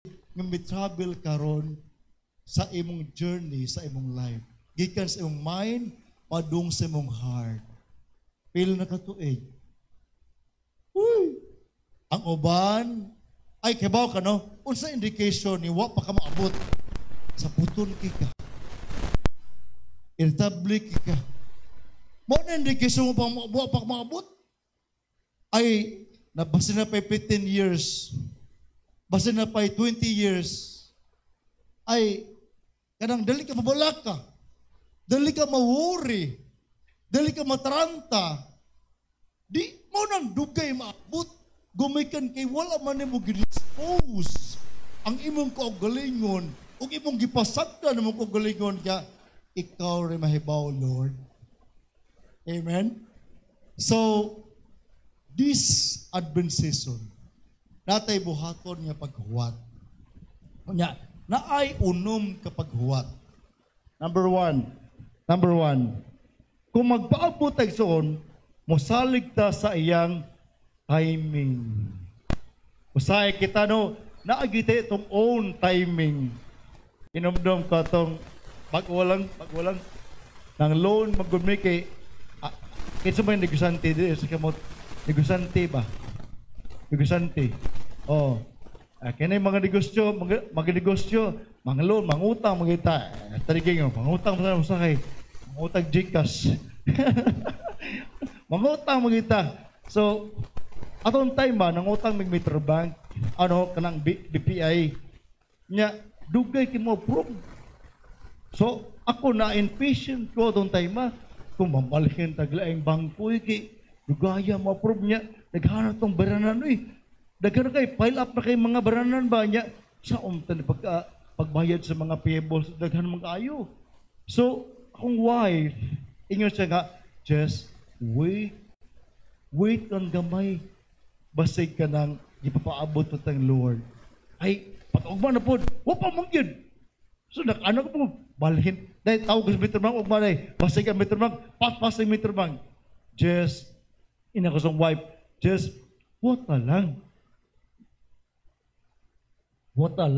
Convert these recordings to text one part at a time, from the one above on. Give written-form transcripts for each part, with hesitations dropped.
nga mi-travel karon sa imong journey, sa imong life. Gikan sa imong mind, padung sa imong heart. Pila na katuig. Uy! Ang uban, ay kabaw ka no? Unsa indication ni wa pa ka maabot sa puton kika. Irritable kika. Mo na indication mo pa wa pa ka maabot. Ay nabasa na pa 15 years. Basta na pa 20 years. Ay kanang dali ka mabalak ka. Dali ka ma-worry. Dali ka matranta. Di mo nang dugay maabot. Gumikan kay wala man mo ginispose ang imong kaugalingon ug imong gipasagdan mo kaugalingon ka ikaw rin mahibaw, Lord. Amen? So, this Advent season, natay buhaton nga paghuwat. Nya, naay unom ka paghuwat. Number one, kung magpaabot tag soon, mosalig ta sa iyang timing. Usahay kita no, naagite itong own timing. Inomdom ka itong pag-walang, ng loan, mag-gumay kay, kinsa ba yung negosante di, sa kamot, negosante ba? Negosante. Oh. Kaya yung mga negosyo, mga loan, mga utang, mga ita. Tariging, mga utang, mga utang Gcash. Mga utang, mga ita. So, atong time ba, nang utang may Metrobank, kanang BPI, niya, dugay kimo approve. So, ako na impatient ko atong time ba, kung mamalikin taglaing bangko, dugaya mo approve niya, naghanap tong baranan, daghan kay pile up na kay mga baranan ba niya, sa umtan pagbayad sa mga payables, daghan mga ayo. So, akong wife, ingon siya nga, just wait on gamay. Basig ka nang ipapaabot mo tang Lord. Ay, pag-ugma na po, wapa mong yun. So, ano ko po, balhin. Dahil tawag ko sa Metrobank, ugma na basig ka Metrobank, pas ang Metrobank. Just, ina ko sa wife, just, wata lang. Wata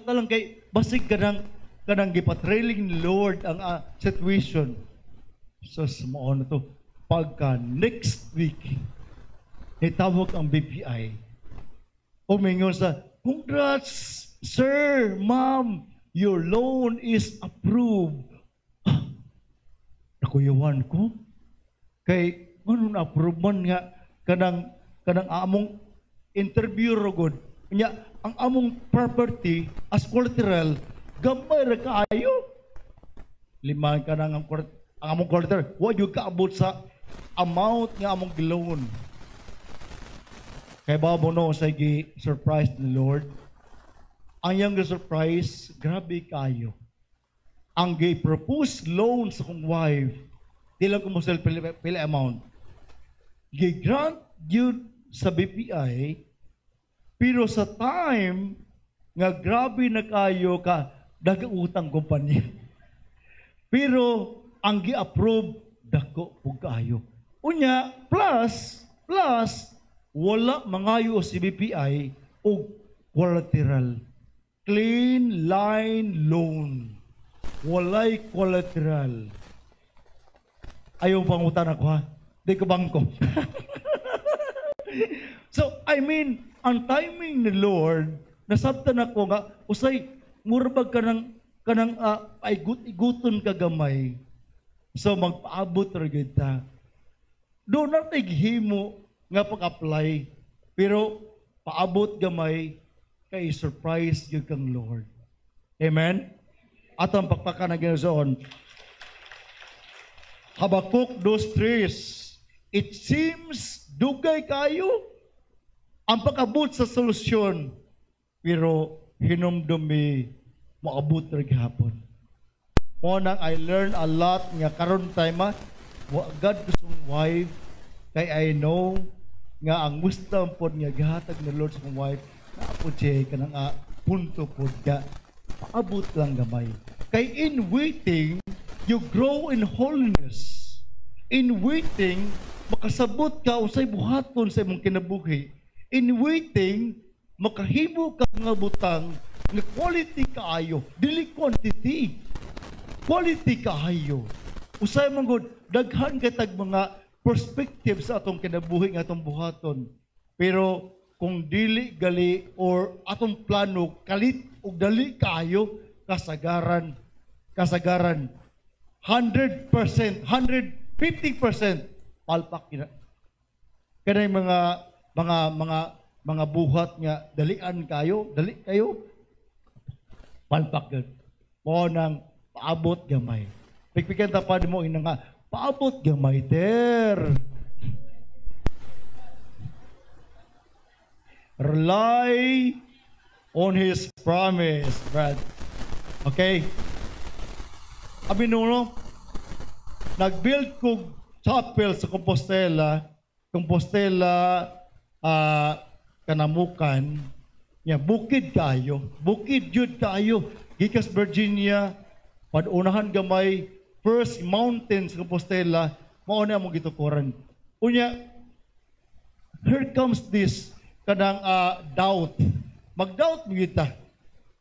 lang kay, basig ka nang gipatrailing ni Lord ang situation. So, sumuo na to. Pagka next week, itawag ang BPI. O mingon sa, congrats, sir, ma'am, your loan is approved. Nakuyawan ko. Kay, ano na-approve man nga, kanang among interview rogod. Nya, ang among property, as collateral, gamay ra kaayo. Lima ka nang ang among collateral. Huwag yung kaabot sa amount nga among loan. Kaya ba mo no, sa surprise ni Lord? Ang yung surprise, grabe kayo. Ang propose loan sa kong wife, di lang kumusel pila amount. Grant yun sa BPI, pero sa time, nga grabe na kayo ka, nag-utang kumpanya. Pero, ang gi-approve, dako po kayo. Unya, plus, wala mangayo si BPI o collateral. Clean line loan. Walay collateral. Ayaw pangutan ako ha? Di ko bangko. So, I mean, ang timing ni Lord, nasabtan ako nga, usay, murabag ka ng ay iguton ka gamay. So, magpaabot rin kita. Doon natin himo nga pag-apply, pero paabot gamay kay surprise yung kang Lord. Amen? At ang pagpaka na ganoon, Habakuk 2:3, it seems dugay kayo ang pag-abot sa solusyon, pero hinumdumi maabot rin hapon. Unang, I learned a lot nga karon time agad gustong wife, kay I know nga ang wisdom po nga gihatag ni Lord sa kong wife, naapod siya ka ng punto po ka, paabot lang gamay. Kay in waiting, you grow in holiness. In waiting, makasabot ka usay buhaton sa imong kinabuhi. In waiting, makahimo ka nga butang nga quality kaayo, dili quantity. Quality kaayo. Usay man gud daghan katag mga perspective sa atong kinabuhi nga atong buhaton. Pero kung dili gali or atong plano kalit ug dali kaayo, kasagaran 100%, 150% palpak kina. Kanay mga buhat nga dali kayo palpak gud. Mo nang paabot gamay. Pikpikan ta pa mo ina nga paabot gamay ter. Rely on His promise, Brad. Okay? Abinuno, nag-build ko chapel sa Compostela, Kanamukan, bukid yun kayo, gikas Virginia, padunahan gamay, first mountain sa Compostela, mauna mo gitukuran. Unya, here comes this, kanang doubt. Mag-doubt mo kita.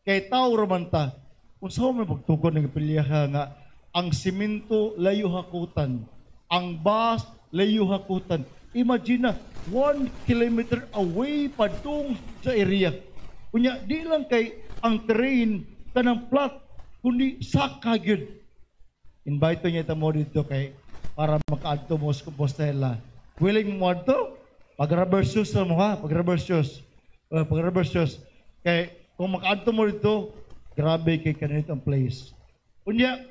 Kay tao raman ta, kung saan may pagtukod ng pilyaha nga, ang simento layo hakutan, ang bus layo hakutan. Imagine na, 1 kilometer away pa dong sa area. Kunya, di lang kay ang terrain kanang flat, kundi saka yun. Invite niya ito mo dito kay para makaadto mo sa Compostela. Willing mo adto? Pag-rubber shoes na mo ha, pag-rubber shoes. Kay kung makaadto mo dito, grabe kay kanito ang place. Kunya,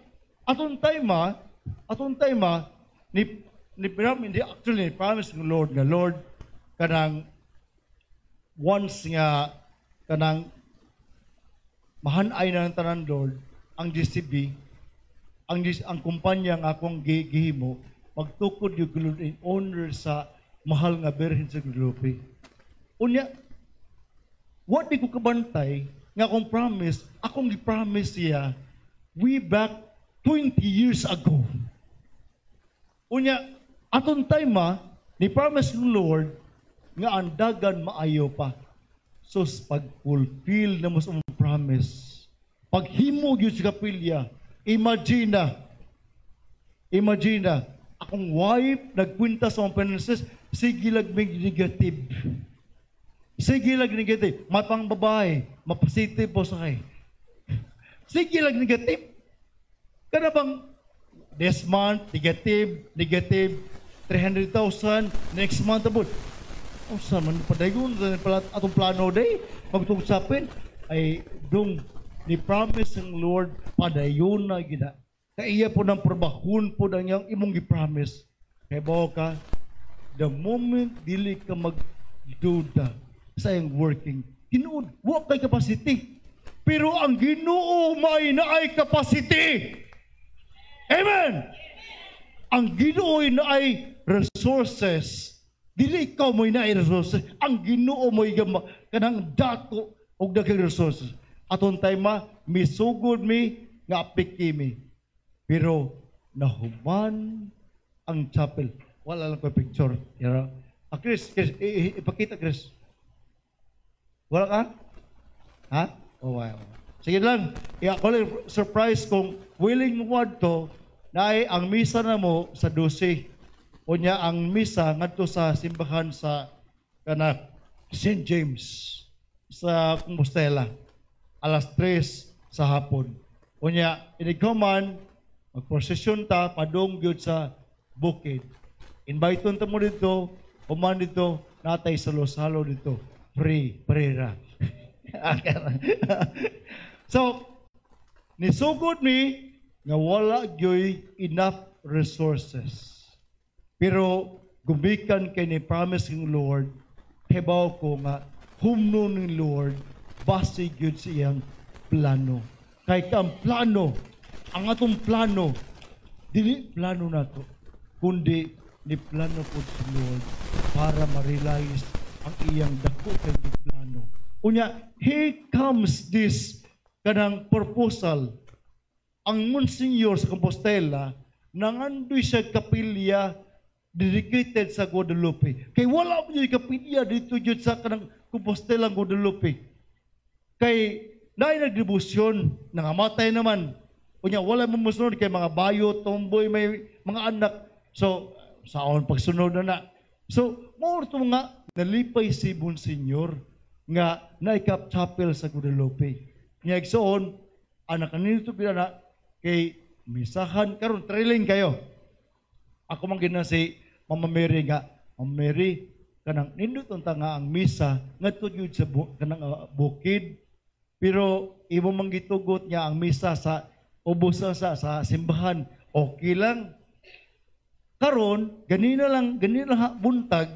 atong time ni promise ng Lord nga, Lord, kanang once nga, kanang mahanay na ng tanan, Lord, ang DCB, ang kumpanya nga akong gihimo, magtukod yung Lord in honor sa mahal nga Birhen sa Guadalupe. Unya, what di ko kabantay, nga akong promise, akong gi-promise siya way back 20 years ago. Unya, atong time ni promise ng Lord nga ang dagan maayo pa. So, pag-fulfill na mo sa promise, paghimo yun sa kapilya, imagine na, akong wife nagkwinta sa mga finances, sige lang may negative. Matang babae, mapositive po sa kay. Sige lang negative. Kana bang this month, negative, 300,000, next month abot. O saan man padayon, atong plano day, magtungsapin, ay dong ni promise ng Lord, padayon na gina. Kaya po ng probahon po na niyang imong gi-promise. Kaya ba ka, the moment dili ka magduda sa iyong working, tinuod, wa kay capacity. Pero ang Ginoo may naay capacity. Amen! Ang Ginoo ay resources. Dili ikaw mo naay resources. Ang Ginoo mo kanang dako og daghang resources. Aton time misugod mi nga apiki mi. Pero nahuman ang chapel. Wala lang ko picture. You know? Chris, ipakita Chris. Wala ka? Ha? Oh, wow. Sige lang. Ako lang surprise kung willing mo to na ay ang misa na mo sa 12. O niya ang misa ngadto sa simbahan sa St. James sa Compostela. Alas 3 sa hapon. O niya, inigkaman, magprosesyon ta, padong gyud sa bukid. Invite ta mo dito, puman dito, natay sa Losalo dito. Prera. So, nisugod mi nga wala gyoy enough resources. Pero gumikan kay ni promise ng Lord, hebaw ko nga humno ng Lord base gyud sa iyang plano. Kay ang plano, ang atong plano, dili plano nato, kundi ni plano po sa Lord para ma-realize ang iyang dako kay plano. Unya, here comes this kanang proposal. Ang Monsignor sa Compostela, nangandoy siya kapilya dedicated sa Guadalupe. Kay wala mo yung kapilya dito yun sa kanang Compostela Guadalupe. Kay naay nagdebosyon, nangamatay naman. Kunya, wala mo musunod kay mga bayo, tomboy, may mga anak. So, saon pagsunod na. So, more to nga, nalipay si Bonsenyor nga naikap chapel sa Guadalupe. Nga igsoon, anak kanito pinana kay misahan karon trailing kayo. Ako man gina si Mama Mary nga, Mama Mary, kanang nindot unta nga ang misa ngadto gyud sa kanang bukid. Pero imo man gitugot niya ang misa sa ubos sa simbahan. Okay lang. Karon ganina lang buntag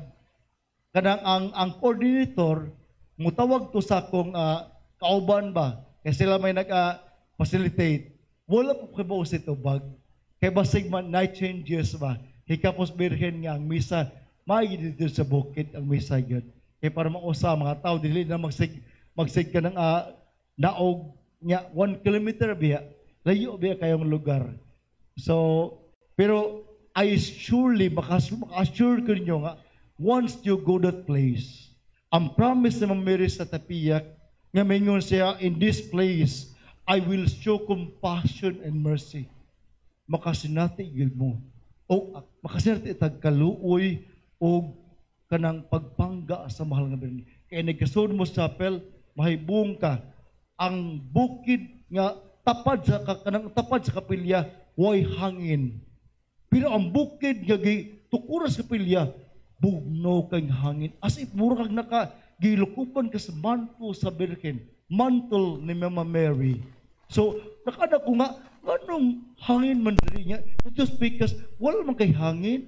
kanang ang coordinator mutawag to sa akong kauban ba kasi sila may nag-facilitate. Wala po kabaw sa tubag. Kaya basig man night changes ba. Hikapos birhen nga ang misa. May dito sa bukid ang misa yun. Kaya para mausa mga tao, dili na magsig ka ng naog niya 1 kilometer biya. Layo biya kayong lugar. So, pero I surely, maka-assure ko ninyo nga, once you go that place, ang promise na Mary sa Tapiak, nga mingon siya, in this place, I will show compassion and mercy. Makasinati yun mo. O makasinati tagkaluoy o kanang pagpangga sa mahal nga birni. Kaya nagkasunod mo sa chapel, mahibong ka. Ang bukid nga tapad sa kapilya, way hangin. Pero ang bukid nga tukuras sa kapilya, bugno kang hangin. As if murag gilukuban ka sa mantle sa Birken. Mantle ni Mama Mary. So, nakada ko nga, anong hangin man rin niya? Just because wala man kay hangin.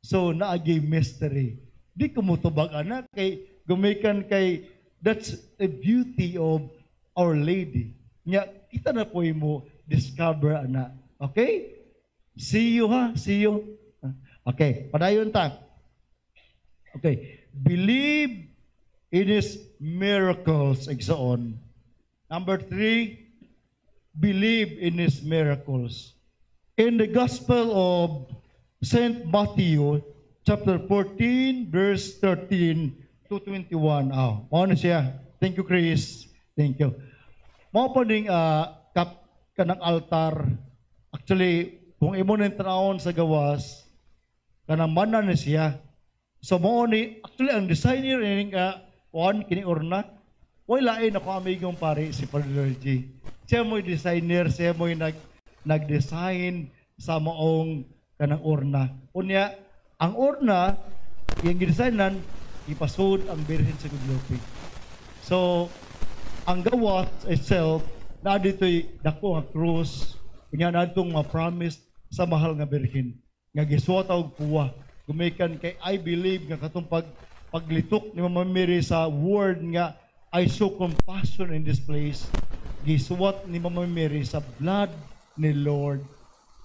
So, naagay mystery. Di ko mo tubag, anak, kay gumikan kay, that's the beauty of Our Lady. Nya, kita na po mo discover, anak. Okay? See you, ha? See you. Okay, padayon ta. Okay, believe in His miracles, exaon. Number 3, believe in His miracles. In the Gospel of St. Matthew, chapter 14, verse 13 to 21. Ano siya? Thank you, Chris. Thank you. Mao pa ning kanang altar. Actually, kung imo nang tanawon sa gawas, kanang manan na siya. So mo ni actually ang designer ning kini urna. Way lain ako amigong pare si Father G. Siya mo designer, siya mo nag-design sa maong kanang urna. Unya, ang urna yung gidesignan ipasud ang Birhen sa Guadalupe. So ang gawas itself na dito'y dako nga krus, kunya na itong promise sa mahal nga Birhen nga giswata og kuwa. Gumikan kay I believe nga katong paglitok ni Mama Mary sa word nga I show compassion in this place. Giswat ni Mama Mary sa blood ni Lord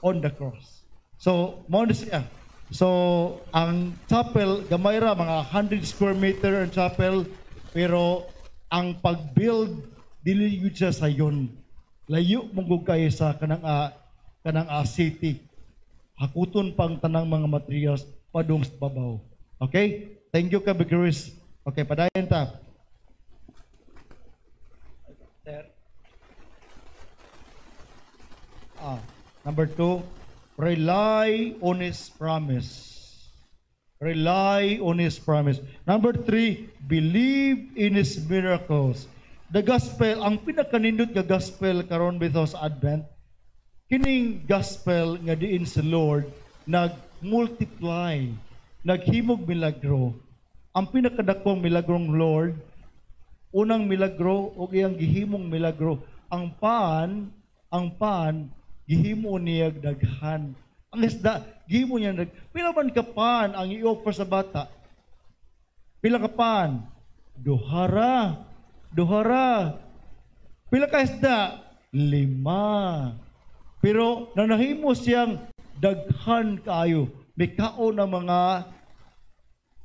on the cross. So, mo na siya. So, ang chapel, gamay ra, mga 100 square meter ang chapel, pero ang pag-build, dili yun siya sa yun. Layo mong kayo sa kanang city. Hakuton pang tanang mga materials, padung sa babaw. Okay? Thank you, Kabi Chris. Okay, padayon ta. Number 2, rely on His promise. Rely on His promise. Number 3, believe in His miracles. The gospel, ang pinakanindot nga gospel karon bitaw sa Advent, kining gospel nga diin sa Lord nag-multiply, naghimog milagro. Ang pinakadakong milagrong Lord, unang milagro o iyang gihimong milagro, ang pan gihimo niya daghan. Ang isda, gihimo niya pila man ka pan ang i-offer sa bata? Pila ka pan? Duhara. Pila ka isda? 5. Pero nanahimo siyang daghan kaayo. May kao na mga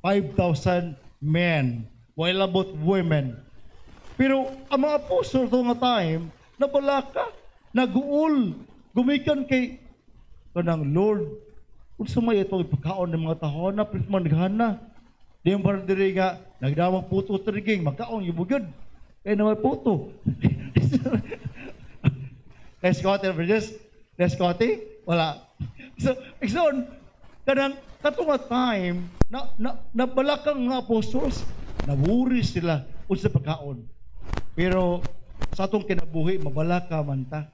5,000 men, while about women. Pero ang mga apostol to nga time, nabalaka, naguol, gumikan kay kanang Lord, Kung sumay ito, ipagkaon ng mga tao na, man naghana. Di yung parang diri nga, nagdamang puto triging, magkaon, yung bugod. Kaya naman puto. Scotty, Bridges? Scotty? Wala. So, kanang katunga time, nabalakang mga apostles, nawuri sila sa pagkaon. Pero sa atong kinabuhi, mabalaka man ta.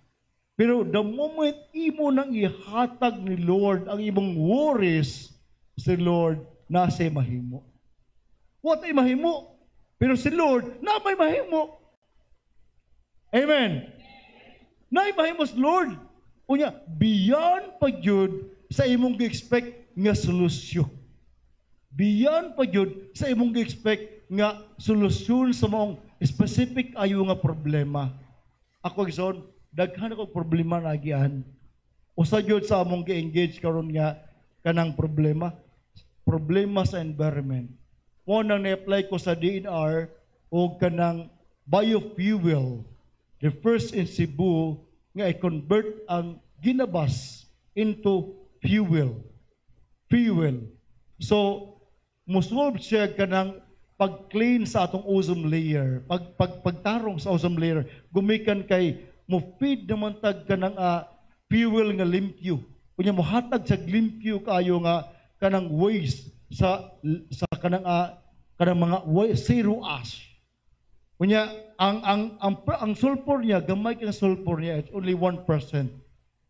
Pero the moment imo nang ihatag ni Lord ang imong worries, si Lord nasa mahimo. What ay mahimo? Pero si Lord na may mahimo. Amen. Na may mahimo si Lord. Unya, beyond pa yun sa imong gi-expect nga solusyon. Beyond pa yun sa imong gi-expect nga solusyon sa mong specific ayo nga problema. Ako igsoon, daghan ako problema na agian. Usa gyud sa among gi-engage karon nga kanang problema sa environment. Mo nang na-apply ko sa DNR o kanang biofuel. The first in Cebu nga i-convert ang ginabas into fuel. So, musolve siya kanang pag-clean sa atong ozone layer, pagtarong sa ozone layer, gumikan kay mo feed naman tag kanang fuel nga limpyo. Kunya mo hatag sa limpyo kayo nga kanang waste sa kanang mga zero ash. Kunya ang sulfur niya, gamay kang sulfur niya, it's only 1%.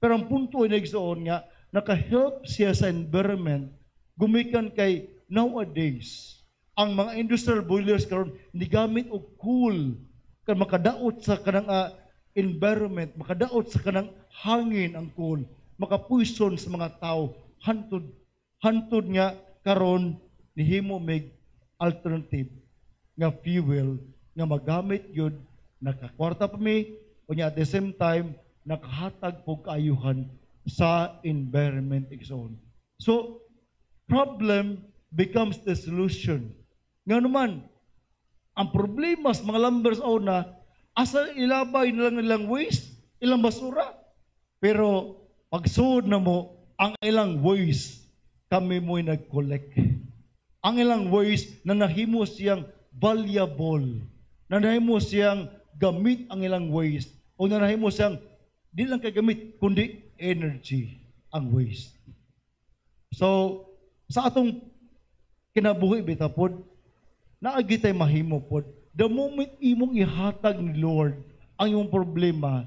Pero ang punto ay nagsoon nga naka-help siya sa environment gumikan kay nowadays ang mga industrial boilers karon ni gamit og cool kan makadaot sa kanang environment, makadaot sa kanang hangin ang cool, makapuison sa mga tao hantod nga karon nihimo mig alternative nga fuel nga magamit yun nakakwarta pa mi unya at the same time nakahatag po kaayuhan sa environment igsoon. So problem becomes the solution. Nga naman, ang problema sa mga lumbers na asa ilabay nilang waste, ilang basura. Pero pagsuod na mo, ang ilang waste, kami mo'y nag-collect. Ang ilang waste na nahimo siyang valuable, na nahimo siyang gamit ang ilang waste, o na nahimo siyang di lang kagamit, kundi energy ang waste. So, sa atong kinabuhi bitapod, naagi tay mahimo pod. The moment imong ihatag ni Lord ang imong problema,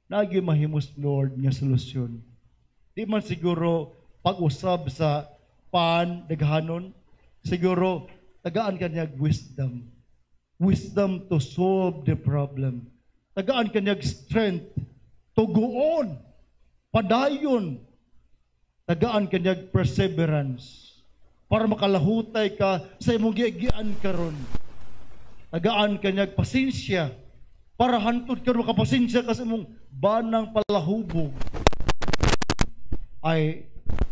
naagi mahimo si Lord nga solusyon. Di man siguro pag-usab sa daghanon, siguro tagaan kanyag wisdom. Wisdom to solve the problem. Tagaan kanyag strength to go on, padayon. Tagaan kanyag perseverance para makalahutay ka sa imong giagian karon. Tagaan kanyag pasensya para hantod karon makapasensya ka sa imong banang palahubog. Ay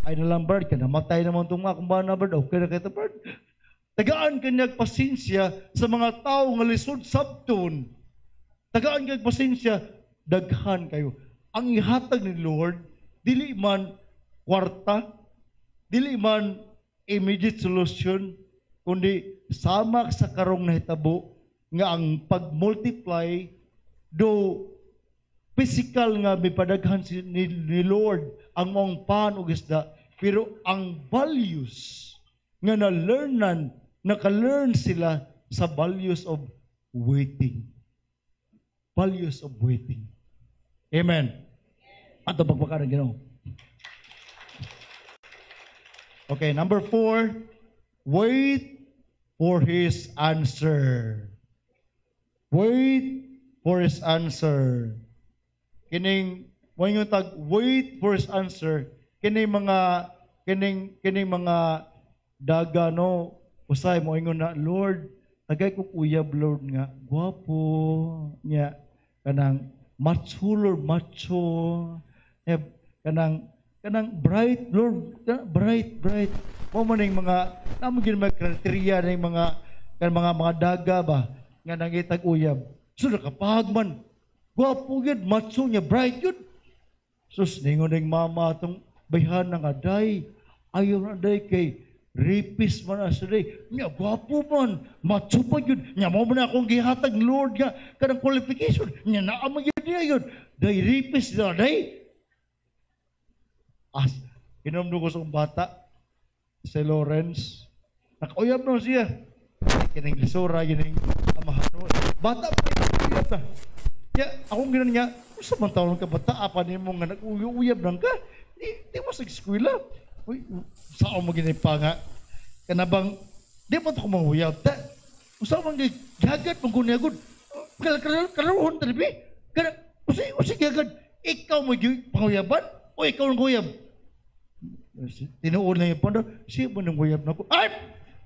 nalambar ka, namatay naman itong akong bana, bird. Okay na kita, bird. Tagaan kanyag pasensya sa mga tao nga lisod sabton. Tagaan kanyag pasensya, daghan kayo. Ang ihatag ni Lord, dili man kwarta, dili man immediate solution, kundi samak sa karong nahitabo nga ang pag-multiply do physical nga mipadaghan ni Lord ang mong pan ug isda, pero ang values nga naka-learn sila sa values of waiting. Values of waiting. Amen. Ato pagpakaran Ginoo. Okay, number 4, wait for His answer. Wait for His answer. Kining yung tag wait for His answer. Kining mga daga no usay mo ingon na Lord, tagay ko uyab Lord nga gwapo nya kanang macho Lord macho kanang bright Lord bright mo man ning mga namo gid mga kriteriya ning mga daga ba nga nangitag uyab so nakapahagman gwapo gid macho nya bright yun sus ningon ning mama tong bayhan nga day, ayaw na day kay rapist man na siya day. Nga, gwapo man, macho pa yun. Nga, mo na akong gihatag, Lord, nga, kanang qualification. Nga, naamag yun niya yun. Day, rapist na day. Inomdo ko sa bata, si Lawrence. Nakuyab na siya. Kining lisura, kining amahano. Bata pa yun, uyab na. Kaya, akong ginan niya, sa man taon ka bata, apa niyo mo nga nag-uyab lang ka? Di mo sa eskwela. Uy, saan mo ginipa nga? Kanabang, di mo ito kumanguyab. Saan mo gagad mong kunyagod? Kalaruhon talibi. Usi gagad. Ikaw mo panguyaban? O ikaw ang kuyab? Tinuon lang yung panda. Siya mo nang kuyab na ko. Ay!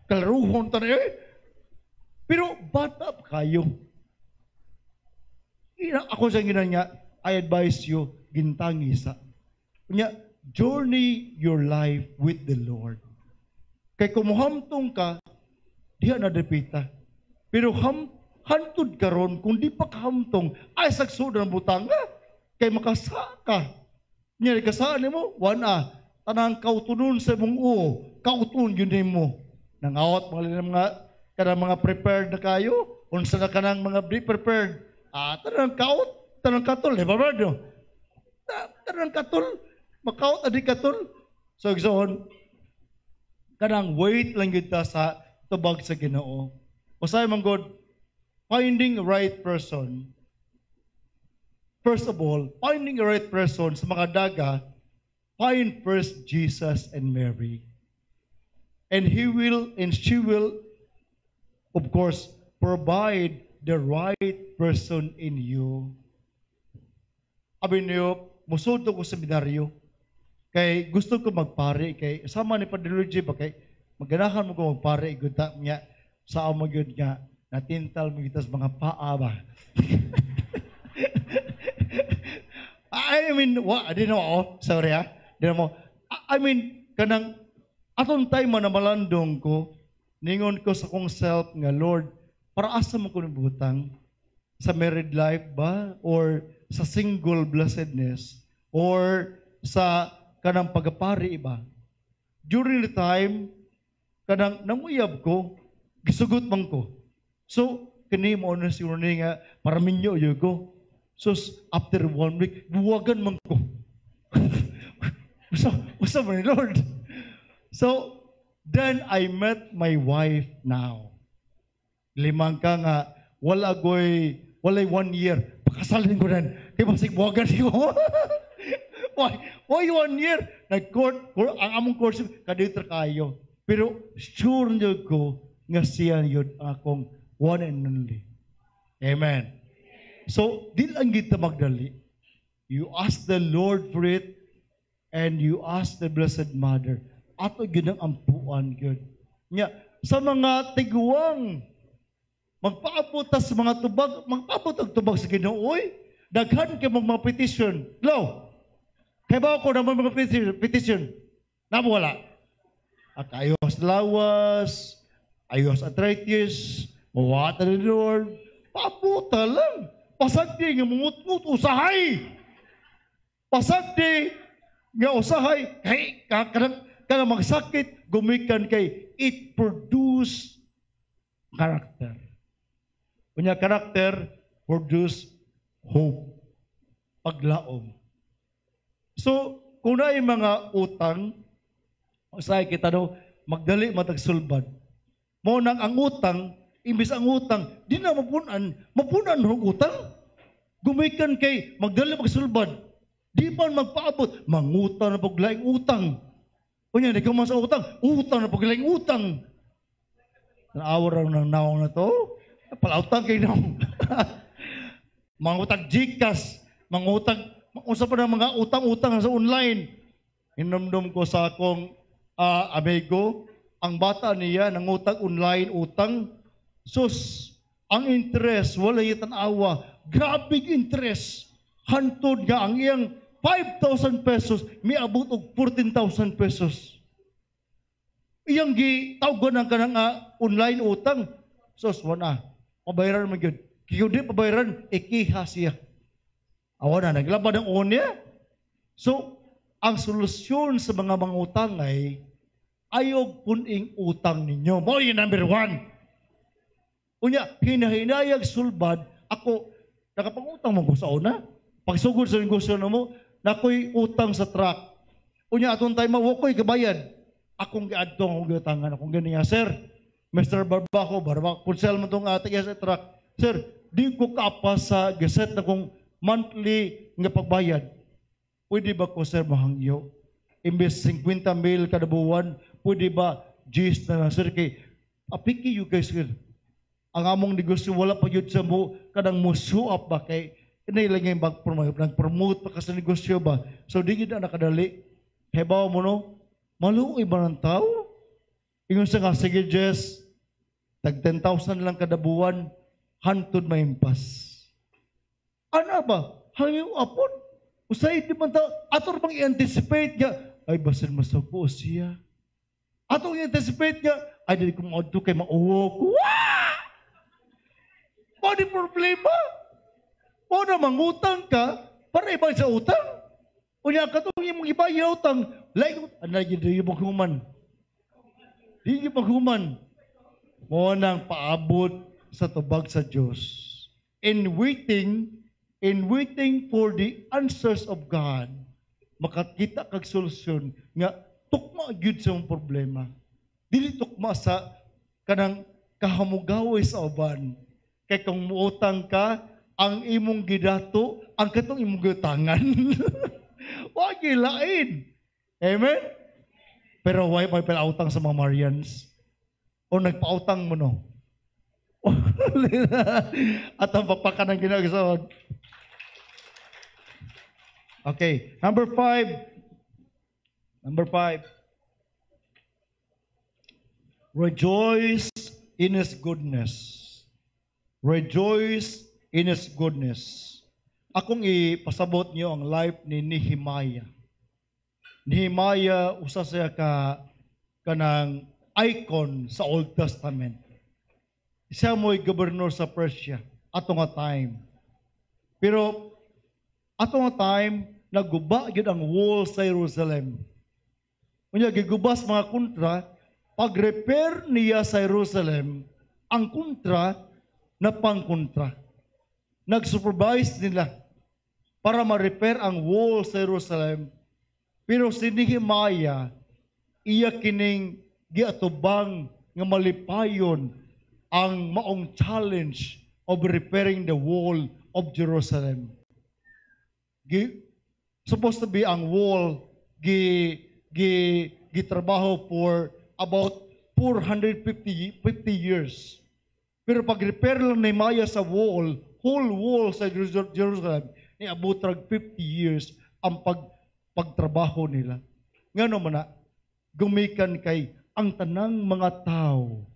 Kalaruhon talibi. Pero bata pa kayo. Ako sa ginan niya, I advise you, gintangi sa. Kanya, journey your life with the Lord. Kay kumuhamtong ka, diha na depita. Pero hantod ka ron, kung di pa kahamtong, ay saksod ng butanga. Kay makasa ka. Nyari kasaan mo, tanang kautunon sa mong kautunon yun mo. Nang awat mga kanang mga prepared na kayo, unsa na kanang mga prepared. Tanang katol, di ba ba? Tanang katol, makaot adi katol. So, exon, kanang wait lang kita sa tubag sa Ginoo. Usay man God, finding a right person. First of all, finding a right person sa mga daga, find first Jesus and Mary. And he will and she will, of course, provide the right person in you. Abi niyo, musod ko sa seminaryo. Kay gusto ko magpare kay sama ni Padre ba kay maganahan mo ko magpare guta niya sa amo gyud nga natintal mo gitas mga paa ba. I mean, di na sorry ha. Di na mo. I mean, kanang aton time na malandong ko, ningon ko sa kong self nga Lord, para asa mo ko butang sa married life ba or sa single blessedness or sa kanang pagapari iba. During the time, kanang namuyab ko, gisugot man ko. So, kini mo na siguro nga, para minyo yun ko. So, after 1 week, buwagan man ko. Basta man ni Lord. So, then I met my wife now. Limang ka nga, walay 1 year. Pakasalin ko rin. Kaya masig buwagan ko. Why 1 year? Nag-court, ang among course, kadito kayo. Pero sure nyo ko nga siya yun akong one and only. Amen. So, di lang kita magdali. You ask the Lord for it and you ask the Blessed Mother. Ato yun ang ampuan yun. Sa mga tiguang, magpaaputas sa mga tubag, magpaapot ang tubag sa Ginoo. Daghan kayo mga petition. Lo, kaya ba ako naman mga petition? Wala. Ayos lawas, ayos arthritis, mawata ni Lord. Paputa lang. Pasagdi nga mungut-ngut, usahay. Pasagdi nga usahay. Hey, kada magsakit, gumikan kay it produce character. Kunya character produce hope. Paglaom. So, kung na yung mga utang, usahay kita daw, magdali matagsulbad. Mo nang ang utang, imbis ang utang, di na mapunan ng utang. Gumikan kay, magdali magsulbad. Di pa magpaabot, mangutang na paglaing utang. Kunya, di ka man sa utang na paglaing utang. Naawar ng naong na to, palautang kayo naong. Mangutang Gcash, mangutang, usa pa ng mga utang-utang sa online. Inomdom ko sa akong amigo, ang bata niya nangutang online utang. Sus, ang interest, wala yung tanawa. Grabing interest. Hantod nga ang iyang 5,000 pesos, may abot og 14,000 pesos. Iyang gitawgan ng kanang online utang. Sus, wala. Pabayaran mo yun. Kaya di pabayaran, ikiha siya. Awa na, naglabad ang uon niya. So, ang solusyon sa mga mangutang ay ayog puning utang ninyo. Mo yung number one. Unya, hinahinayag sulbad, ako, nakapangutang mo ko sa una. Pagsugod sa negosyo na mo, nakoy utang sa truck. Unya, atong tayo mawakoy kabayad. Akong giadtong, akong giutangan, akong ganyan. Sir, Mr. Barbaco, punsel mo itong ating sa truck. Sir, di ko kapas sa gaset na kong monthly nga pagbayad. Pwede ba ko, sir, mahangyo? Imbes 50 mil kada buwan, pwede ba G's na lang, sir? Kay, apiki you guys, sir. Ang among negosyo, wala pa yun sa mo, kadang mo show up ba kay, inailang yung nag-promote pa ka sa negosyo ba? So, di kita nakadali. Hebaw mo, no? Maluoy ba ng tao? Ingon sa nga, sige, Jess, tag 10,000 lang kada buwan, hantod maimpas. Ano ba? Hangyo apon? Usay, di man tao, ato bang i-anticipate nga, ay, basin masagpo siya. Ato i-anticipate nga, ay, dali ko maudto kay mauwo ko. Ano yung problema? O na mangutang ka, para ibang sa utang. Unya ka itong imong ibayaw utang, like, di yung maghuman. Di yung maghuman. Mo nang paabot sa tubag sa Diyos. In waiting for the answers of God, makakita kag solusyon nga tukma gyud sa mong problema. Dili tukma sa kanang kahamugaway sa uban. Kay kung muutang ka, ang imong gidato, ang katong imong giutangan. Wag gilain. Amen? Pero why may palautang sa mga Marians? O nagpautang mo no? At ang papakan ng ginagawa. Okay, number 5. Rejoice in His goodness. Rejoice in His goodness. Akong ipasabot niyo ang life ni Nehemiah. Nehemiah, usa siya kanang icon sa Old Testament. Siya mo'y gobernador sa Persia ato nga time. Pero ato nga time, nagguba yun ang wall sa Jerusalem. Kanya, gigubas mga kontra, pag-repair niya sa Jerusalem, ang kontra na pang-kontra. Nag-supervise nila para ma-repair ang wall sa Jerusalem. Pero si Nehemiah, iya kining giatubang nga malipayon ang maong challenge of repairing the wall of Jerusalem. Supposed to be ang wall gitrabaho for about 450 years. Pero pag-repair lang ni Nehemiah sa whole wall sa Jerusalem, niabot 50 years ang pagtrabaho nila. Ngano man na, gumikan kay ang tanang mga tao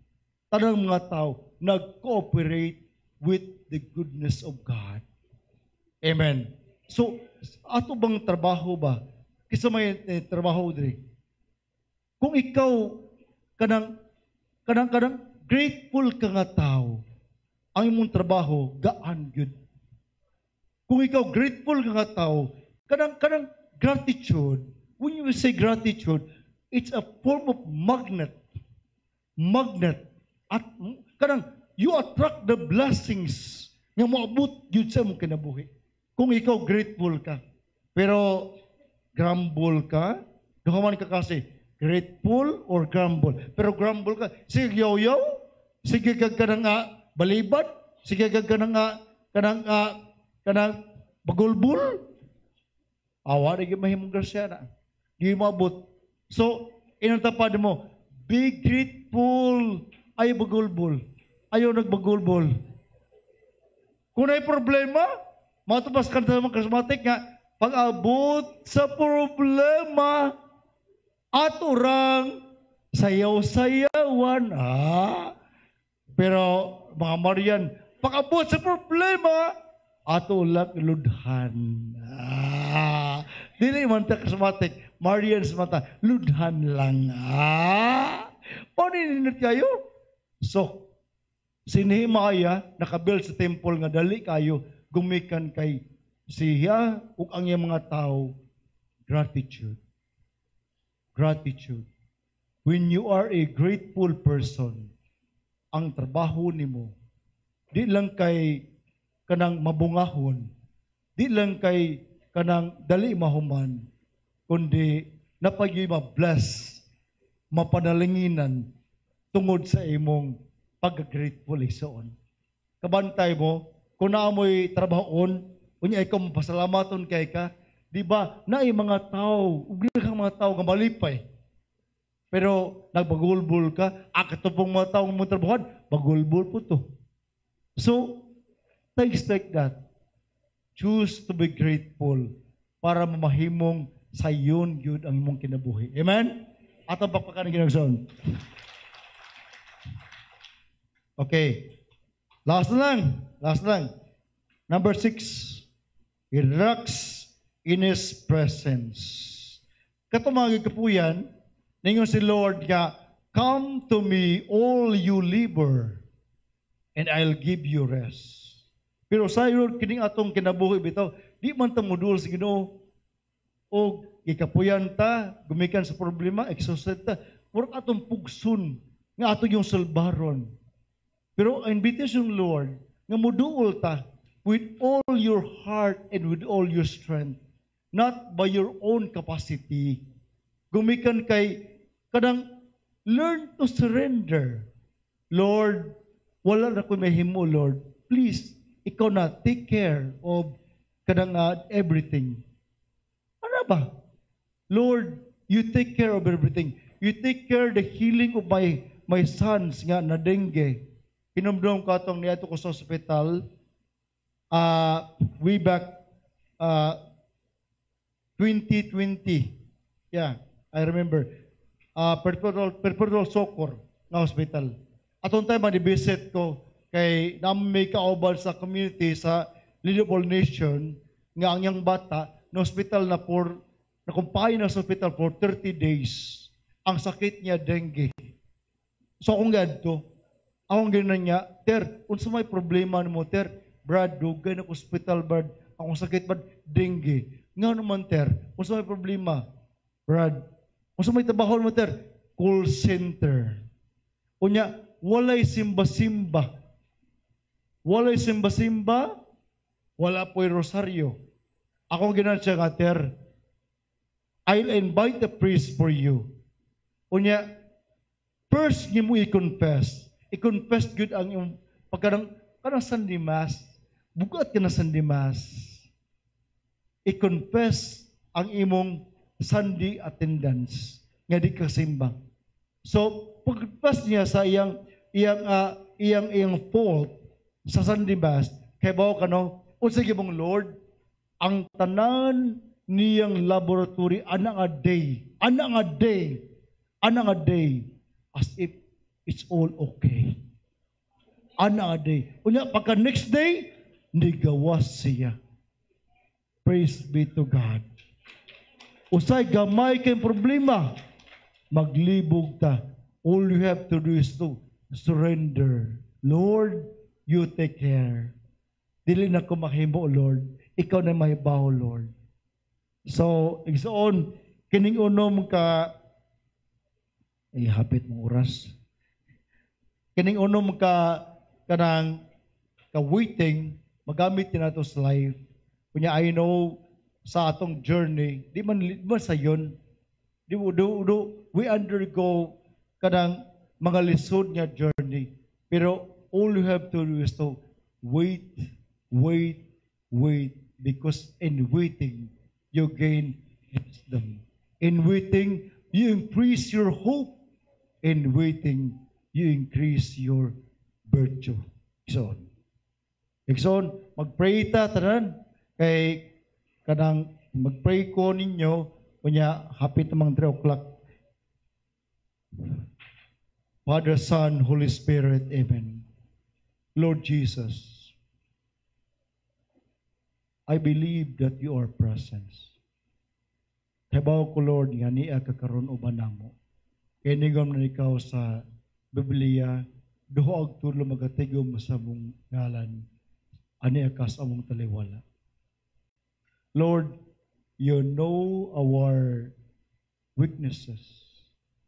nag-cooperate with the goodness of God. Amen. So, ato bang trabaho ba? Kisa may trabaho diri. Kung ikaw kanang grateful ka nga tao, ang imong trabaho gaan gyud. Kung ikaw grateful ka nga tao, kanang gratitude, when you say gratitude, it's a form of magnet. At kanang you attract the blessings nga moabot gyud sa imong kinabuhi. Kung ikaw grateful ka, pero grumble ka, duhaman ka kasi grateful or grumble. Pero grumble ka, sige yaw-yaw, sige kag kanang balibad, sige kag kanang bagulbul. Awa na mahimong grasya na. Di maabot. So, inantapad mo, be grateful, ay bagulbul. Ayaw nagbagulbul. Kung may problema, matubas ka na mga charismatic nga, pag-abot sa problema, at orang sayaw-sayawan. Pero mga Marian, pag-abot sa problema, ato lang ludhan. Dili man ta charismatic, Marian sa mata, ludhan lang. Paninit kayo? So, si Nehemiah, nakabuild sa temple nga dali kayo, gumikan kay siya ug ang iyang mga tao Gratitude. Gratitude. When you are a grateful person, ang trabaho nimo, di lang kay kanang mabungahon, di lang kay kanang dali mahuman, kundi napagyoy ma-bless, mapanalinginan tungod sa imong pag-grateful isoon. Kabantay mo, kung naamoy trabahoon, kunya ikaw mapasalamaton kay ka, di ba, na mga tao, uglikang mga tao nga malipay. Pero nagbagulbul ka, akatupong mga tao nga mong trabahoan, bagulbul po to. So, things like that. Choose to be grateful para mamahimong sayon yun ang imong kinabuhi. Amen? Atong pakpakan ng ginagsoon. Okay. Last lang. Number 6. He relax in His presence. Katumagin kapuyan, ningon si Lord nga, come to me all you labor, and I'll give you rest. Pero sa Lord, kining atong kinabuhi bitaw, di man ta modul sa Ginoo, o ikapuyan ta, gumikan sa problema, exhausted ta, murag atong pugsun, nga ato yung salbaron. Pero ang invitation, Lord, nga moduol ta with all your heart and with all your strength, not by your own capacity. Gumikan kay kadang learn to surrender. Lord, wala na ko mahimo, Lord. Please, ikaw na take care of kadang everything. Ano ba? Lord, you take care of everything. You take care the healing of my sons nga na dengue. Kinumdum ko atong niyato ko sa hospital way back 2020. Yeah, I remember. Perpetual Socor na hospital. Atong time mag-visit ko kay may kauban sa community sa Leadable Nation nga ang yang bata na hospital na nakumpahin na sa hospital for 30 days. Ang sakit niya dengue. So kung ganito, akong gano'n niya, Ter, kung sa may problema mo, Ter, Brad, dugay na hospital, Brad, akong sakit, Brad, dengue. Nga naman, Ter, kung sa may problema, Brad, kung sa may trabaho mo, Ter, call center. Kunya, walay simba-simba. Walay simba-simba, wala po'y rosaryo. Akong gano'n siya nga, Ter, I'll invite the priest for you. Kunya, first, niyo mo i-confess. I-confess good ang iyong pagkarang Sunday Mass, bugat ka na Sunday Mass. I-confess ang imong Sunday attendance nga di ka simba. So, pag-confess niya sa iyang fault sa Sunday Mass, kay bao ka no, o sige mong Lord, ang tanan niyang laboratory, anang a day, as if it's all okay. Ana day. Unya, pagka next day, hindi gawas siya. Praise be to God. Usay gamay kayong problema, maglibog ta. All you have to do is to surrender. Lord, you take care. Dili na ko mahimo, Lord. Ikaw na mahibaw, Lord. So, igsoon, kining unom ka, hapit mong oras. Kining unom kanang waiting, magamit din nato sa life. Kunya, I know sa atong journey, di man sa yun, we undergo kanang mga lisod nga journey. Pero all you have to do is to wait, because in waiting, you gain wisdom. In waiting, you increase your hope. In waiting, you increase your virtue. Ikson, mag-pray ta, tanan, kay kanang mag-pray ko ninyo, kunya, hapit namang 3 o'clock. Father, Son, Holy Spirit, Amen. Lord Jesus, I believe that you are present. Kabaw ko, Lord, nga niya kakaroon uban namo. Kinigom na ikaw sa Biblia, duhoag tulo magatigom sa mong ngalan, ani akas among taliwala. Lord, You know our weaknesses.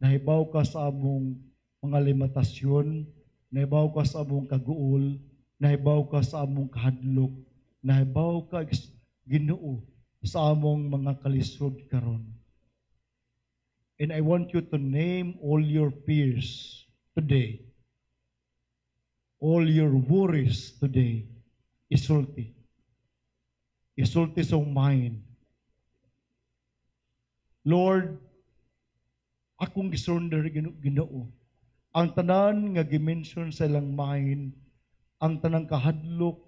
Nahibaw ka sa among mga limitasyon, nahibaw ka sa among kaguol, nahibaw ka sa among kahadlok, nahibaw ka Ginoo sa among mga kalisod karon. And I want you to name all your fears today. All your worries today. Isulti. Isulti sa mind. Lord, akong gisurrender Ginoo. Ang tanan nga gimension sa ilang mind, ang tanang kahadlok,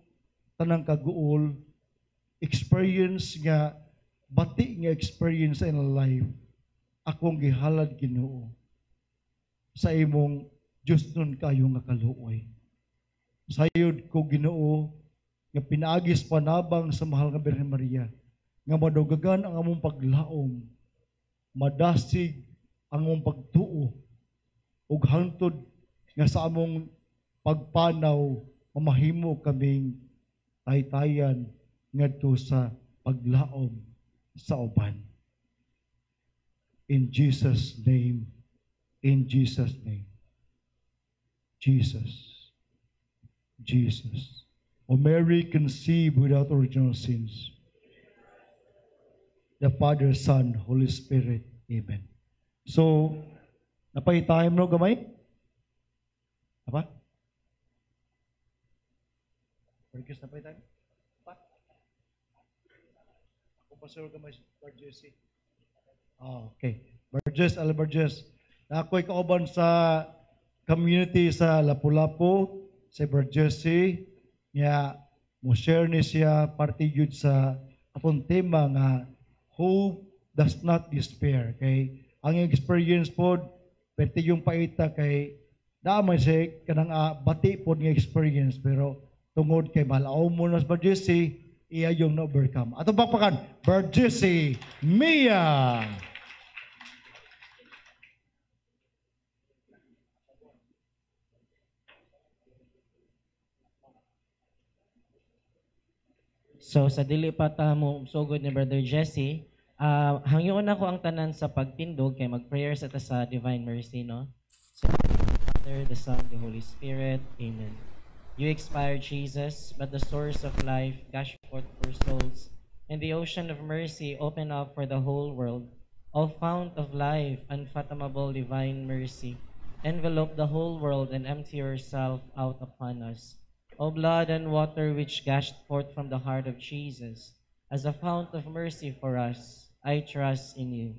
tanang kaguol, experience nga, bati nga experience in life, akong gihalad Ginoo sa imong Diyos nun kayo nga kaluoy. Sayod ko Ginoo nga pinaagis panabang sa mahal nga Birhen Maria nga madugagan ang among paglaom, madasig ang among pagtuo ug hangtod nga sa among pagpanaw mamahimo kaming taytayan ngadto sa paglaom sa uban. In Jesus' name. In Jesus' name. Jesus. Jesus. O Mary conceived without original sins. The Father, Son, Holy Spirit. Amen. So, napahitayan mo gamay? Apa? Perkis napahitayan? Pastor gamay Burgess. Okay. Burgess, Burgess. Na ako'y kauban sa community sa Lapu-Lapu, sa Burgess. Nga, mo share ni siya parte yun sa atong tema nga hope does not despair. Kay ang experience po, pwede yung paita kay naman siya kanang bati po ng experience pero tungod kay malaw mo na sa Burgess, iya yung na-overcome. Atong pakpakan, Burgess Mia. So sa dili pa ta mo sugod ni Brother Jesse, hangyoon ako ang tanan sa pagtindog kay mag-prayer sa ta sa Divine Mercy, no? So, Father, the Son, the Holy Spirit. Amen. You expired, Jesus, but the source of life gushed forth for souls, and the ocean of mercy opened up for the whole world. O fount of life, unfathomable divine mercy, envelope the whole world and empty yourself out upon us. O blood and water which gushed forth from the heart of Jesus, as a fount of mercy for us, I trust in you.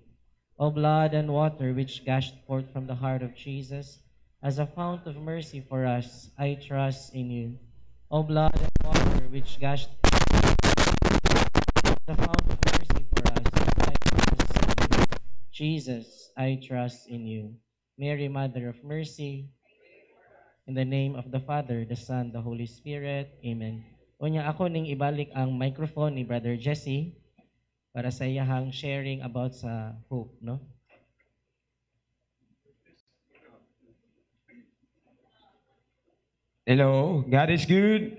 O blood and water which gushed forth from the heart of Jesus, as a fount of mercy for us, I trust in you. O blood and water which gushed the fount of mercy for us, I trust in you. Jesus, I trust in you. Mary, Mother of Mercy, in the name of the Father, the Son, the Holy Spirit. Amen. Unya ako ning ibalik ang microphone ni Brother Jesse para sa iyahang sharing about sa hope, no? Hello, God is good.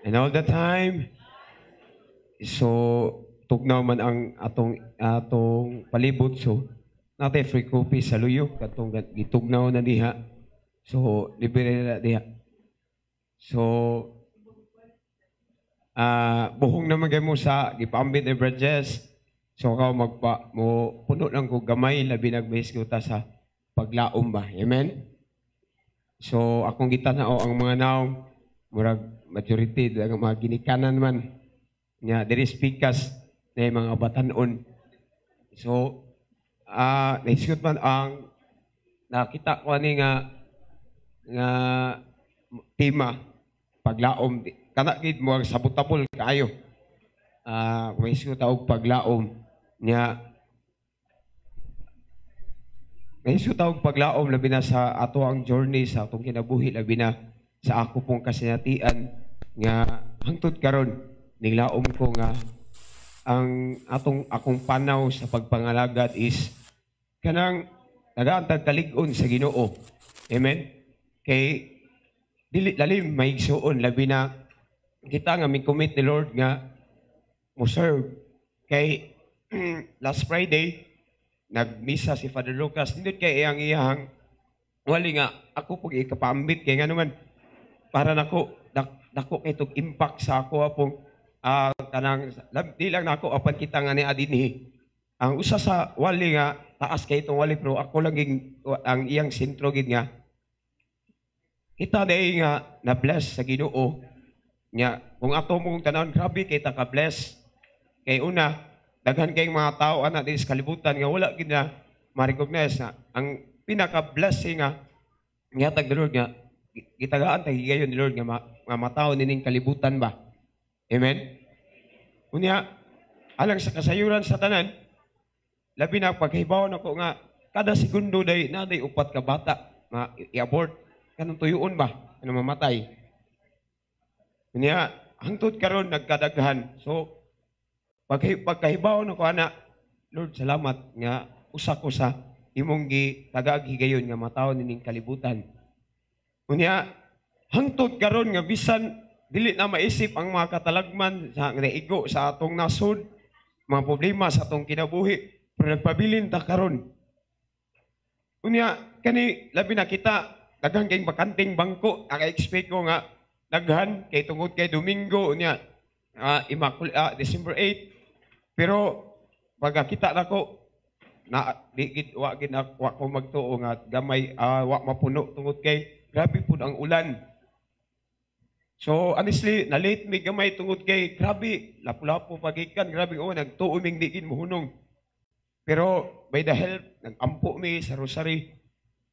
And all the time. So, tugnaw man ang atong palibot. So, natin free copy sa luyo. Katong gitugnaw na diha. So, libre na diha. So, buhong naman kayo mo sa gipambit ni Bridges. So, ako mo puno lang ko gamay, labi nag-base ko ta sa paglaom ba. Amen? So, akong gitanao ang mga naong, murag majority, ang mga ginikanan man, nga, there is pikas na yung mga batanon. So, naisgot man ang, nakita ko ni nga tema, paglaom, kanakid mo ang sabutapol kayo. Naisgot ako paglaom, nga, ngayon tawag paglaom labi na sa ato ang journey sa atong kinabuhi labi na sa ako pong kasinatian nga hangtod karon niglaom ko nga ang akong panaw sa pagpangalagat is kanang nagaantad kalig-on sa Ginoo. Amen. Kay dili lalim maigsuon labi na kita nga mi commit ni Lord nga mo serve Kay last Friday, nagmisa si Father Lucas. Nindot kay iyang wali nga, ako pag ikapaambit kay nga naman, para nako kay itong impact sa ako apong di lang nako apan kita nga ni adinhi. Ang usa sa wali nga, taas kay itong wali, pero ako lang ang iyang sentro gid nga, kita day nga na-bless sa Ginoo. Nga, kung ato mong tanawon, grabe kay ta ka-bless. Kay una, daghan kayong mga tao ana din sa kalibutan nga wala gid na ma-recognize na ang pinaka-blessing nga gihatag ni Lord nga gitagaan ta higayon ni Lord nga matao nining kalibutan ba. Amen. Unya alang sa kasayuran sa tanan, labi na paghibaw nako nga kada segundo day upat ka bata nga i-abort kanang tuyoon ba kanang mamatay. Unya hangtod karon nagkadaghan. So pagkahibaw na ko ana, Lord, salamat nga usa ko sa imong gitagagi gayon nga mataw nining kalibutan. Unya hangtod karon nga bisan dili na maisip ang mga katalagman sa naigo sa atong nasod, mga problema sa atong kinabuhi, pero nagpabilin ta karon. Unya kani labi na kita daghang kay bakanting bangko, aka-expect ko nga daghan kay tungod kay Domingo unya December 8. Pero pag kita nako na wa ko magtuo nga gamay wa mapuno tungod kay grabe pud ang ulan. So honestly, na late mi gamay tungod kay grabe lapu-lapu pagikan, grabe nagtuo ming digin mohunong. Pero by the help nag-ampo mi sa rosary,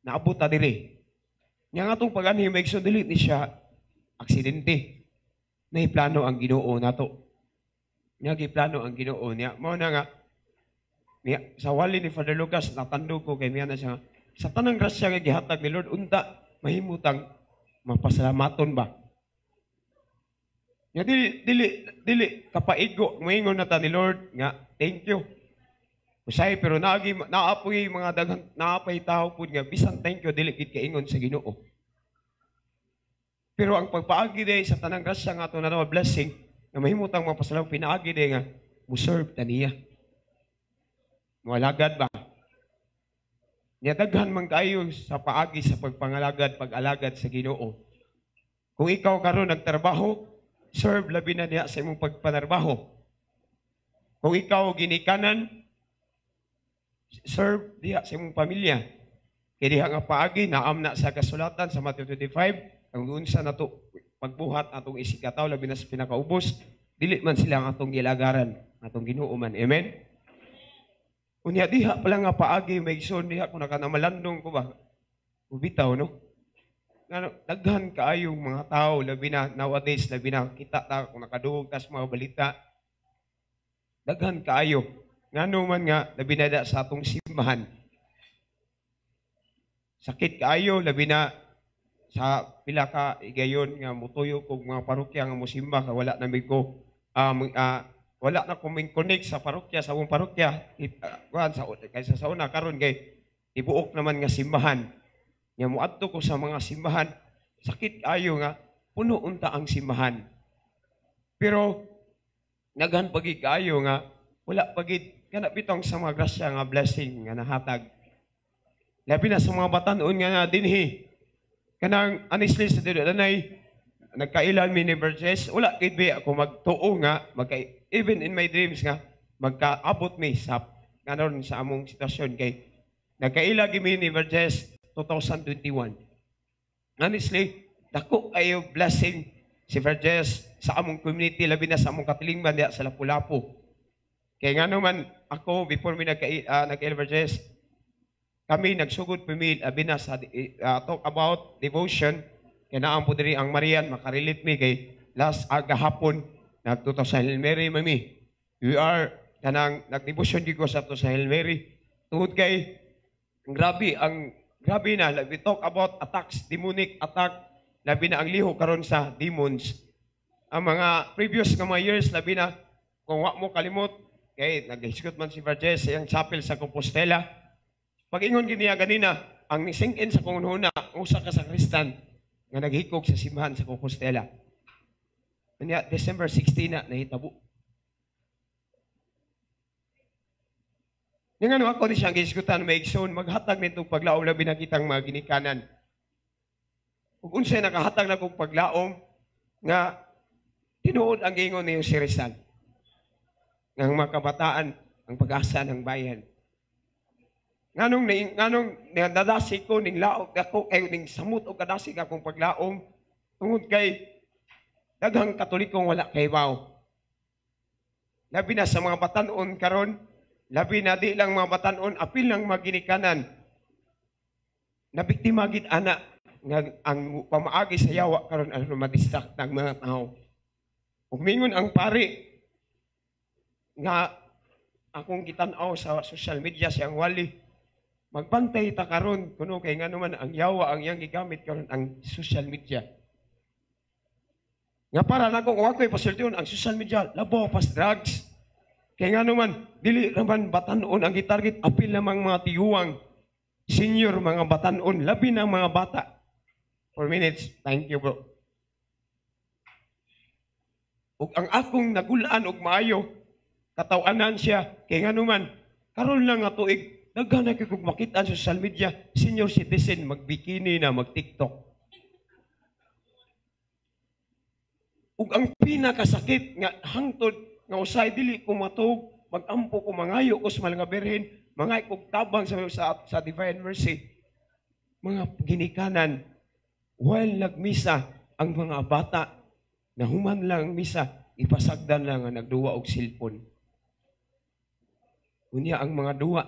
naabot ta diri. Nya nga tong pag-anhi maigsoon dili ni siya aksidente. Nahiplano ang Ginoo nato. Nya giplano ang Ginoo niya. Mao na nga niya, sa wali ni Father Lucas natandog ko kay miya na siya sa tanang grasya nga gihatag ni Lord unta mahimutang mapasalamaton ba. Nya dili kapaigo moingon na ta ni Lord nga thank you. Usay pero naapoy mga daghang naapay tao pud nga bisan thank you dili gid kaingon sa Ginoo. Pero ang pagpaagi day sa tanang grasya nga ato na blessing na mahimutang mapasalaw pinaagi day nga muserve ta niya. Mualagad ba? Nya daghan man kaayo sa paagi sa pag-alagad sa Ginoo. Kung ikaw karon nagtrabaho, serve labi na niya sa imong pagpanarbaho. Kung ikaw ginikanan, serve diha sa imong pamilya. Kaya diha nga paagi naam na sa kasulatan sa Matthew 25, ang unsa nato pagbuhat atong isikataw labi na sa pinakaubos, dili man sila ang atong gilagaran, atong Ginoo man. Amen. Unya diha pala nga paagi maigsoon diha kung nakanamalandong ko ba. Ubitaw no. Daghan kaayong mga tao labi na nowadays labi na kita ta kung nakaduog tas mga balita. Daghan kaayo. Ngano man nga labi na sa atong simbahan. Sakit kaayo labi na sa pila ka igayon nga mutuyo kog mga parokya nga mosimba ka wala na mi ko wala na ko connect sa parokya sa among parokya kaysa sa una karon kay ibuok naman nga simbahan nya moadto ko sa mga simbahan sakit ayo nga puno unta ang simbahan pero naghan pagi kaayo nga wala pagid kana bitong sa mga grasya nga blessing nga nahatag labi na sa mga batan-on nga dinhi. Kanang honestly sa dito, nanay, nagkailan mi ni Burgess, wala kid ba ako magtuo nga, even in my dreams nga, magkaabot mi sa kanon sa among sitwasyon kay nagkaila gimi ni Burgess 2021. Honestly, dako ayo blessing si Burgess sa among community, labi na sa among katilingban diya sa Lapu-Lapu. Kaya nga naman ako, before mi nagkaila Burgess, kami nagsugod pumil abina sa talk about devotion kaya naam po diri ang Marian makarelate mi kay last gahapon nagtuto sa Hail Mary mami. We are kanang nagdevotion gyud ko sa to sa Hail Mary tungod kay grabe na we talk about attacks, demonic attack, labi na ang liho karon sa demons. Ang mga previous nga mga years labi na kung wa mo kalimot kay nag-execute man si Burgess sa iyang chapel sa Compostela. Pag-ingon giniya ganina, ang sing-in sa kunghuna, usa ka sa Kristan nga naghikog sa simbahan sa Compostela. Kanya December 16 na nahitabo. Yung ano ako di siyang gisgutan, may igsoon, maghatag nitong paglaom labi na kitang mga ginikanan. Kung unsay nakahatag na kong paglaom, nga tinuod ang gingon ni Jose Rizal. Ng mga kabataan, ang pag-asa ng bayan. Nganong nadasig ko ning laog ako ning samot o kadasig akong paglaom tungod kay daghang Katolikong wala kay baw. Labi na sa mga batanon karon, labi na di lang mga batanon, apil lang maginikanan. Nabiktima gid ana nga ang pamaagi sa yawa karon ano madistract ng mga tao. Ug mingon ang pari nga akong gitan-aw sa social media siyang wali, magbantay ta karon kuno kay ngano man ang yawa ang iyang gigamit karon ang social media. Nga para na kung ako'y pasultiyon ang social media labaw pas drugs. Kay ngano man dili naman batanon ang gitarget, apil lamang mga tiyuwang senior mga batanon, labi na mga bata. 4 minutes. Thank you, bro. Ug ang akong nagulaan og maayo, katawanan siya, kay nga naman, karon lang nga tuig, daghan na kay kog makita sa social media, senior citizen, magbikini na, mag-TikTok. Ug ang pinakasakit nga hangtod nga usay dili ko matug, magampo ko mangayo ko sa mga berhen, mga kog tabang sa Divine Mercy, mga ginikanan, while nagmisa ang mga bata, na human lang misa, ipasagdan lang nga nagduwa og silpon. Unya ang mga duwa,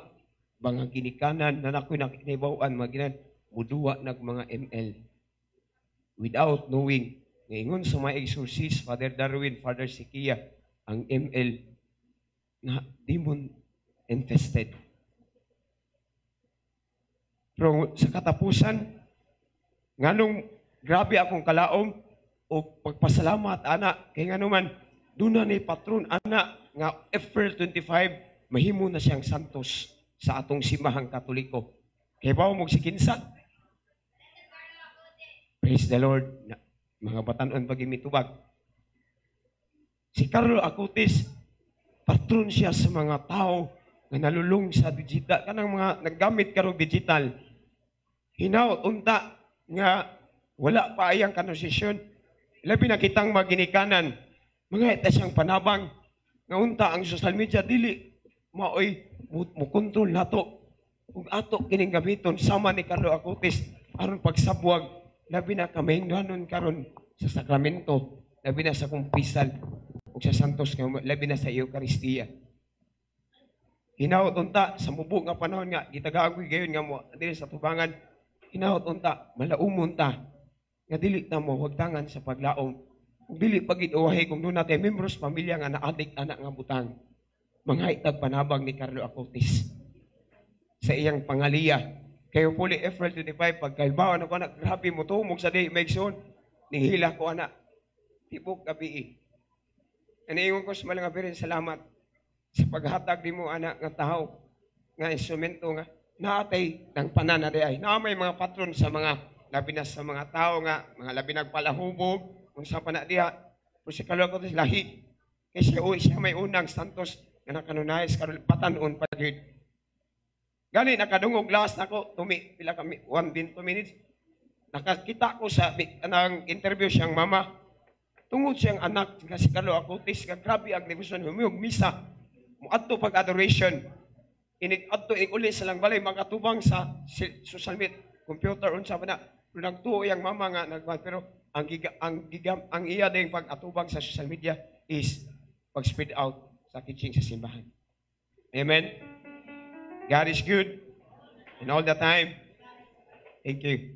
mga ginikanan na nakoy nakikibawaan, mga ginan, muduwa nag mga ML. Without knowing, ngayon sa mga exorcist, Father Darwin, Father Sikia, ang ML na demon infested. Pero sa katapusan, nganong grabe akong kalaom o pagpasalamat, ana, kay nga naman, doon na ni patron, ana, nga April 25, mahimo na siyang santos sa atong simahang Katoliko. Kay bawo mo si kinsa? Praise the Lord. Mga batanon pag imitubag. Si Carlo Acutis, patron siya sa mga tao na nalulung sa digital, kanang mga naggamit karong digital. Hinaw, unta, nga wala pa ayang kanosisyon. Labi na kitang maginikanan. Mga ita siyang panabang. Nga unta ang social media, dili maoy mukontrol nato. Kung ato kining gamiton, sama ni Carlo Acutis, aron pagsabwag, labi na kamingganon karon sa sakramento, labi na sa kumpisal, o sa santos, labi na sa Eucharistia. Hinawot unta, sa mubo nga panahon nga, gitagagoy gayon nga mo, dili sa tubangan, hinawot unta, malaumon ta, nga dili na mo, huwag tangan sa paglaom. Kung dili pag-iuwahi, kung doon natin, membros, pamilya nga na-addict, anak nga butang, mga itag panabang ni Carlo Acutis sa iyang pangaliya. Kayo puli, April 25, pagkailbawan ako anak, grabe mo tumog sa day, Megson, nihila ko anak, tibok gabi. Aniingon ko sa mga birin, salamat sa paghatag di mo anak nga tao, nga instrumento nga, naatay ng pananade ay. Na may mga patron sa mga labi na sa mga tao nga, mga labi nagpalahubog, kung sa panadiha, kung si Carlo Acutis lahi, kasi siya may unang santos nga nakanunayas, karon patanon pa yun. Gani, nakadungog last ako, pila kami, 1 minutes, nakakita ko sa anang interview siyang mama, tungod siyang anak, si Carlo Acutis, grabe ang devotion, humiyog misa, muadto pag-adoration, inig-adto, inig-uli sa lang balay, makatubang sa social media, computer, unsa pa na, pero nagtuo yung mama nga, pero ang iya ding pag-atubang sa social media is pag-spread out sa teaching sa simbahan. Amen? God is good and all the time. Thank you.